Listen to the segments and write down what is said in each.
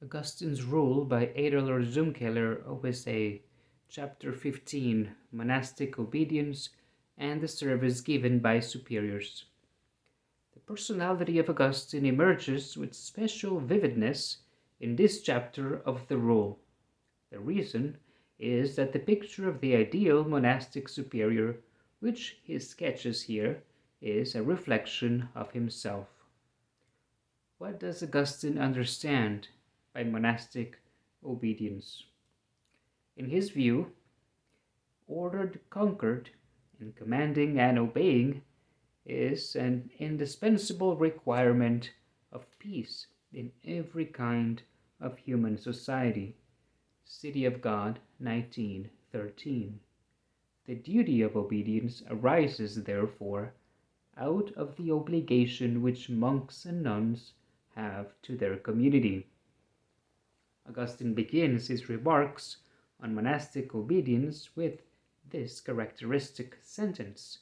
Augustine's Rule by Adler Zumkeller, OSA, Chapter 15, Monastic Obedience and the Service Given by Superiors. The personality of Augustine emerges with special vividness in this chapter of the Rule. The reason is that the picture of the ideal monastic superior, which he sketches here, is a reflection of himself. What does Augustine understand by monastic obedience? In his view, ordered, conquered, and commanding and obeying is an indispensable requirement of peace in every kind of human society. City of God, 1913. The duty of obedience arises, therefore, out of the obligation which monks and nuns have to their community. Augustine begins his remarks on monastic obedience with this characteristic sentence: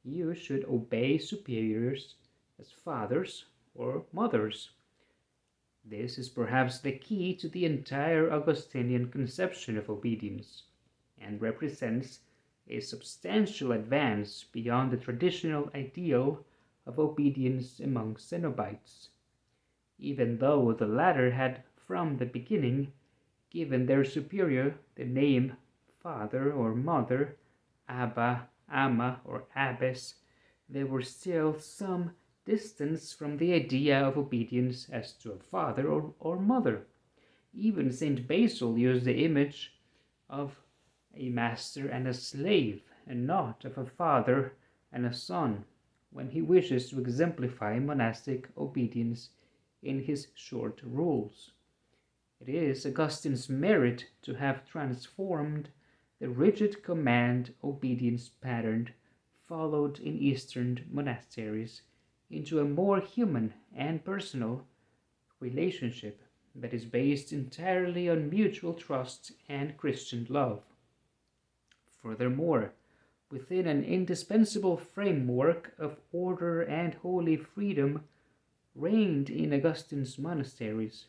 "You should obey superiors as fathers or mothers." This is perhaps the key to the entire Augustinian conception of obedience, and represents a substantial advance beyond the traditional ideal of obedience among Cenobites, even though the latter had from the beginning given their superior the name father or mother, abba, amma, or abbess. There were still some distance from the idea of obedience as to a father or mother. Even St. Basil used the image of a master and a slave, and not of a father and a son, when he wishes to exemplify monastic obedience in his short rules. It is Augustine's merit to have transformed the rigid command obedience pattern followed in Eastern monasteries into a more human and personal relationship that is based entirely on mutual trust and Christian love. Furthermore, within an indispensable framework of order and holy freedom reigned in Augustine's monasteries.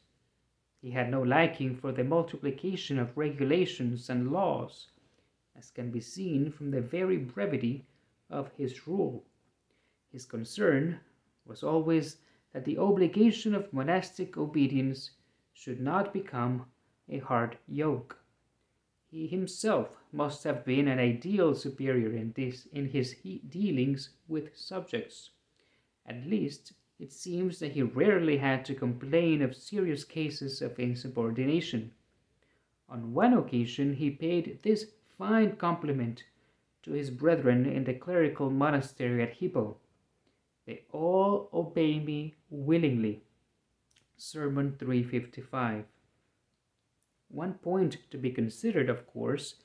He had no liking for the multiplication of regulations and laws, as can be seen from the very brevity of his rule. His concern was always that the obligation of monastic obedience should not become a hard yoke. He himself must have been an ideal superior in his dealings with subjects. At least, it seems that he rarely had to complain of serious cases of insubordination. On one occasion he paid this fine compliment to his brethren in the clerical monastery at Hippo: "They all obey me willingly." Sermon 355. One point to be considered, of course,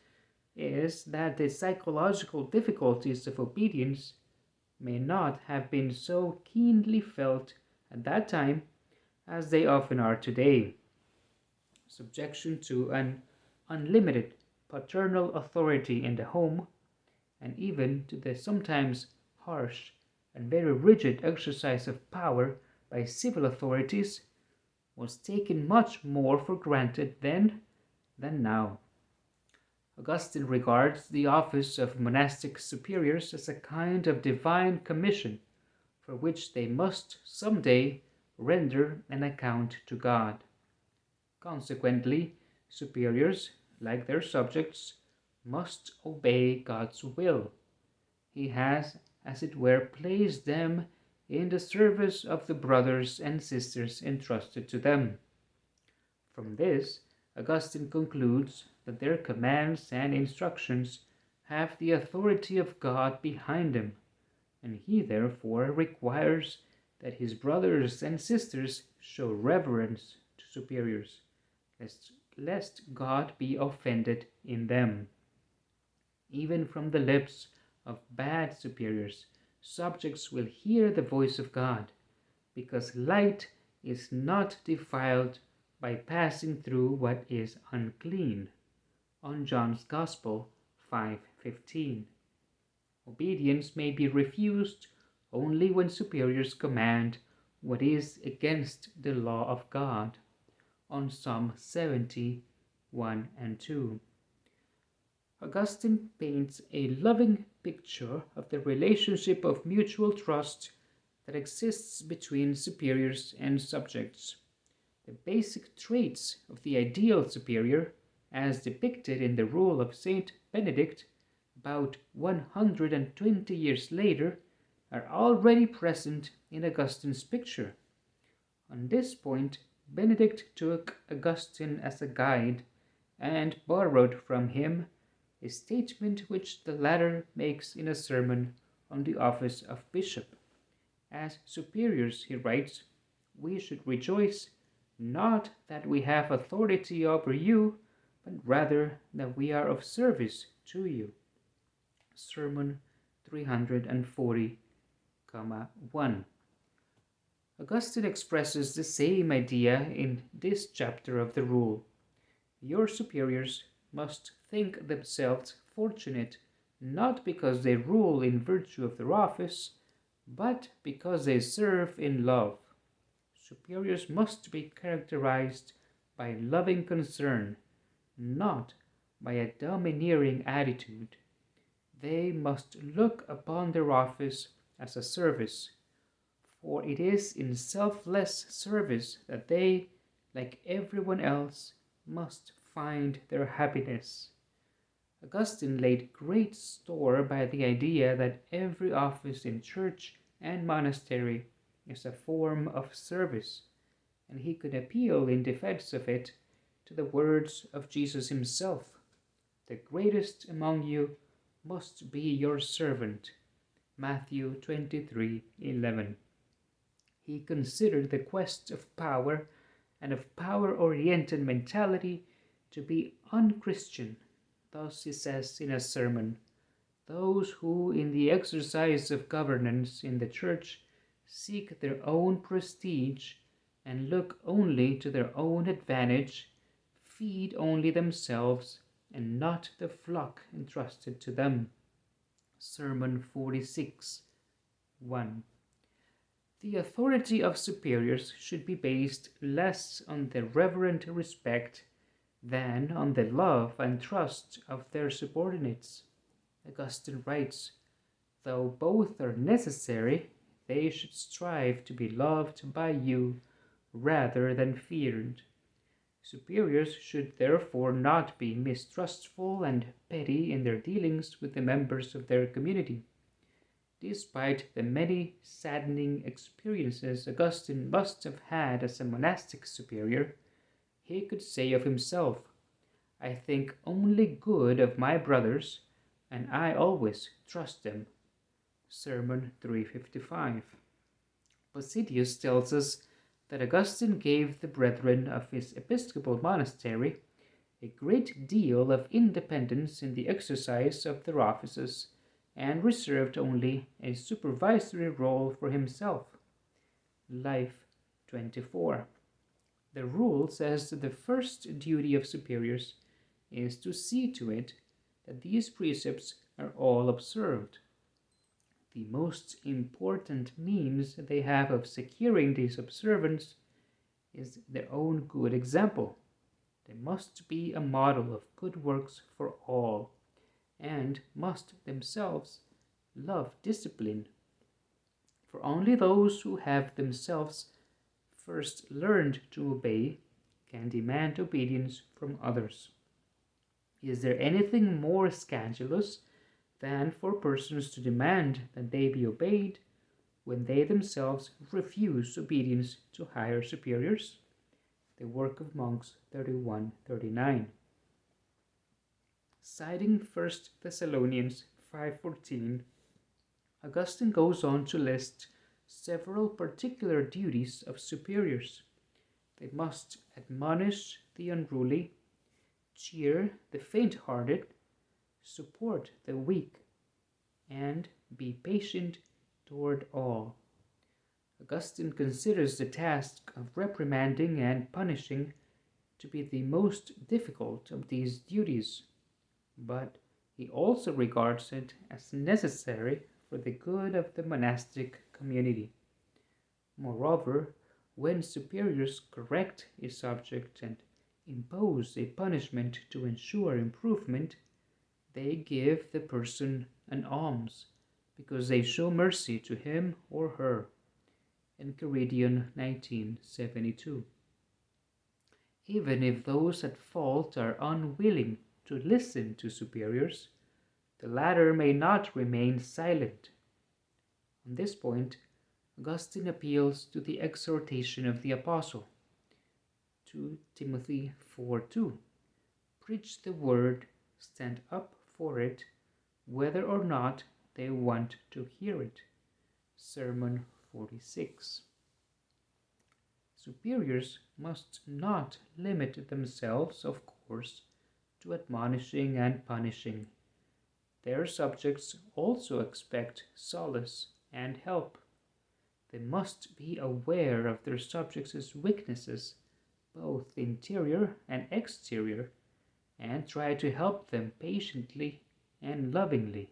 is that the psychological difficulties of obedience may not have been so keenly felt at that time as they often are today. Subjection to an unlimited paternal authority in the home, and even to the sometimes harsh and very rigid exercise of power by civil authorities, was taken much more for granted then than now. Augustine regards the office of monastic superiors as a kind of divine commission for which they must some day render an account to God. Consequently, superiors, like their subjects, must obey God's will. He has, as it were, placed them in the service of the brothers and sisters entrusted to them. From this, Augustine concludes that their commands and instructions have the authority of God behind them, and he therefore requires that his brothers and sisters show reverence to superiors, lest God be offended in them. Even from the lips of bad superiors, subjects will hear the voice of God, because light is not defiled by passing through what is unclean. On John's Gospel 5:15. Obedience may be refused only when superiors command what is against the law of God, on Psalm 70:1 and 2. Augustine paints a loving picture of the relationship of mutual trust that exists between superiors and subjects. The basic traits of the ideal superior, as depicted in the rule of Saint Benedict about 120 years later, are already present in Augustine's picture. On this point, Benedict took Augustine as a guide and borrowed from him a statement which the latter makes in a sermon on the office of bishop. As superiors, he writes, we should rejoice not that we have authority over you, but rather that we are of service to you. Sermon 340, 1. Augustine expresses the same idea in this chapter of the rule. Your superiors must think themselves fortunate not because they rule in virtue of their office, but because they serve in love. Superiors must be characterized by loving concern, not by a domineering attitude. They must look upon their office as a service, for it is in selfless service that they, like everyone else, must find their happiness. Augustine laid great store by the idea that every office in church and monastery is a form of service, and he could appeal in defense of it to the words of Jesus himself. The greatest among you must be your servant. Matthew 23:11. He considered the quest of power and of power-oriented mentality to be unchristian. Thus he says in a sermon, those who in the exercise of governance in the church seek their own prestige and look only to their own advantage, feed only themselves and not the flock entrusted to them. Sermon 46:1. The authority of superiors should be based less on the reverent respect than on the love and trust of their subordinates. Augustine writes, though both are necessary, they should strive to be loved by you rather than feared. Superiors should therefore not be mistrustful and petty in their dealings with the members of their community. Despite the many saddening experiences Augustine must have had as a monastic superior, he could say of himself, I think only good of my brothers, and I always trust them. Sermon 355. Posidus tells us that Augustine gave the brethren of his episcopal monastery a great deal of independence in the exercise of their offices, and reserved only a supervisory role for himself. Life 24. The rule says that the first duty of superiors is to see to it that these precepts are all observed. The most important means they have of securing this observance is their own good example. They must be a model of good works for all, and must themselves love discipline. For only those who have themselves first learned to obey can demand obedience from others. Is there anything more scandalous than for persons to demand that they be obeyed when they themselves refuse obedience to higher superiors? The Work of Monks 31:39. Citing 1 Thessalonians 5:14, Augustine goes on to list several particular duties of superiors. They must admonish the unruly, cheer the faint-hearted, support the weak, and be patient toward all. Augustine considers the task of reprimanding and punishing to be the most difficult of these duties, but he also regards it as necessary for the good of the monastic community. Moreover, When superiors correct a subject and impose a punishment to ensure improvement, they give the person an alms because they show mercy to him or her. Enchiridion 1972. Even if those at fault are unwilling to listen to superiors, the latter may not remain silent. On this point, Augustine appeals to the exhortation of the Apostle, 2 Timothy 4:2. Preach the word, stand up for it, whether or not they want to hear it. Sermon 46. Superiors must not limit themselves, of course, to admonishing and punishing. Their subjects also expect solace and help. They must be aware of their subjects' weaknesses, both interior and exterior, and try to help them patiently and lovingly.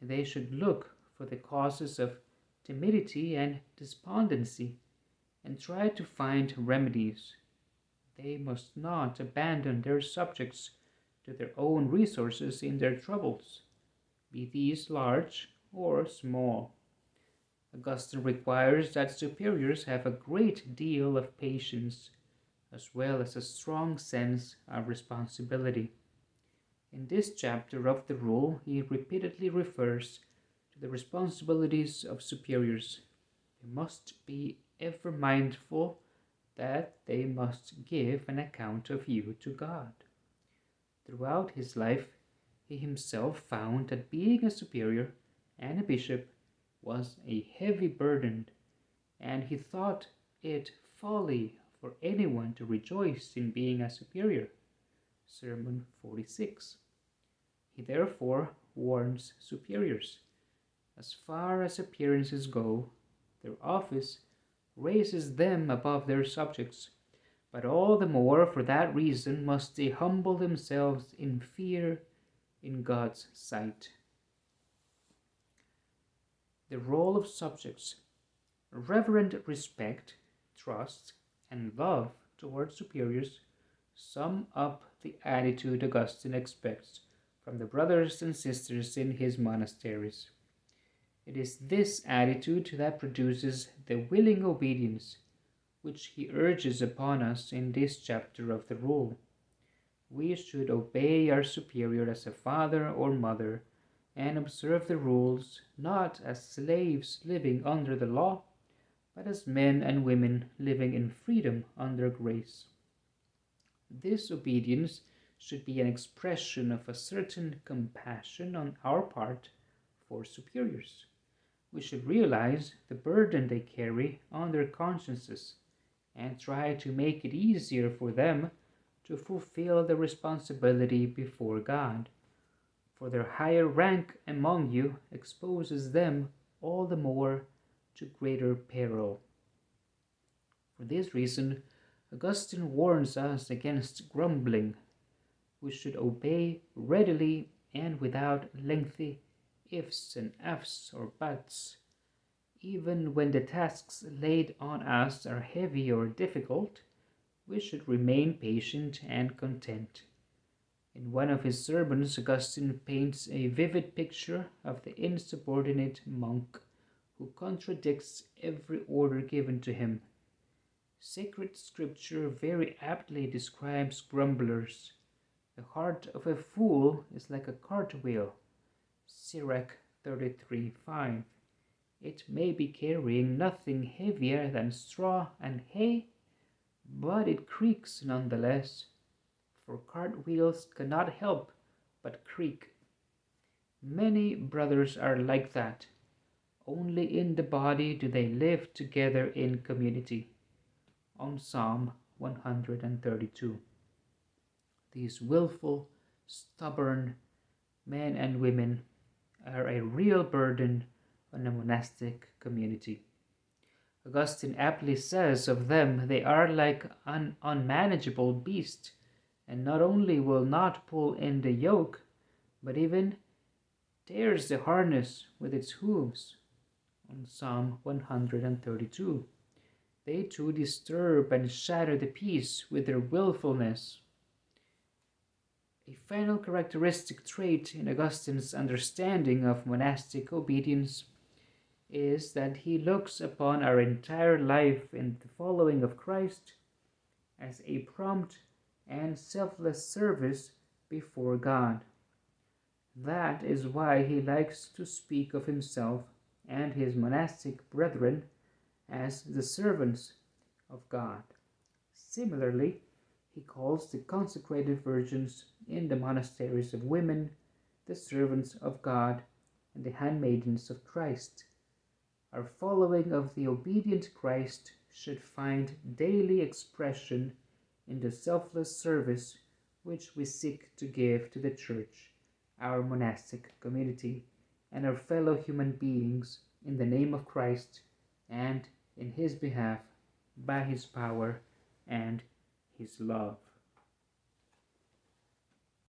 They should look for the causes of timidity and despondency and try to find remedies. They must not abandon their subjects to their own resources in their troubles, be these large or small. Augustine requires that superiors have a great deal of patience, as well as a strong sense of responsibility. In this chapter of the rule, he repeatedly refers to the responsibilities of superiors. They must be ever mindful that they must give an account of you to God. Throughout his life, he himself found that being a superior and a bishop was a heavy burden, and he thought it folly for anyone to rejoice in being a superior. Sermon 46. He therefore warns superiors. As far as appearances go, their office raises them above their subjects, but all the more for that reason must they humble themselves in fear in God's sight. The role of subjects. Reverent respect, trust, and love towards superiors sum up the attitude Augustine expects from the brothers and sisters in his monasteries. It is this attitude that produces the willing obedience which he urges upon us in this chapter of the rule. We should obey our superior as a father or mother and observe the rules not as slaves living under the law, but as men and women living in freedom under grace. This obedience should be an expression of a certain compassion on our part for superiors. We should realize the burden they carry on their consciences and try to make it easier for them to fulfill their responsibility before God, for their higher rank among you exposes them all the more to greater peril. For this reason, Augustine warns us against grumbling. We should obey readily and without lengthy ifs and afs or buts. Even when the tasks laid on us are heavy or difficult, we should remain patient and content. In one of his sermons, Augustine paints a vivid picture of the insubordinate monk who contradicts every order given to him. Sacred Scripture very aptly describes grumblers. The heart of a fool is like a cartwheel. Sirach 33:5. It may be carrying nothing heavier than straw and hay, but it creaks nonetheless, for cartwheels cannot help but creak. Many brothers are like that. Only in the body do they live together in community. On Psalm 132. These willful, stubborn men and women are a real burden on a monastic community. Augustine aptly says of them, they are like an unmanageable beast, and not only will not pull in the yoke, but even tears the harness with its hooves. On Psalm 132. they too disturb and shatter the peace with their willfulness. A final characteristic trait in Augustine's understanding of monastic obedience is that he looks upon our entire life in the following of Christ as a prompt and selfless service before God. That is why he likes to speak of himself and his monastic brethren as the servants of God. Similarly, he calls the consecrated virgins in the monasteries of women the servants of God and the handmaidens of Christ. Our following of the obedient Christ should find daily expression in the selfless service which we seek to give to the Church, our monastic community, and our fellow human beings in the name of Christ and in His behalf, by His power and His love.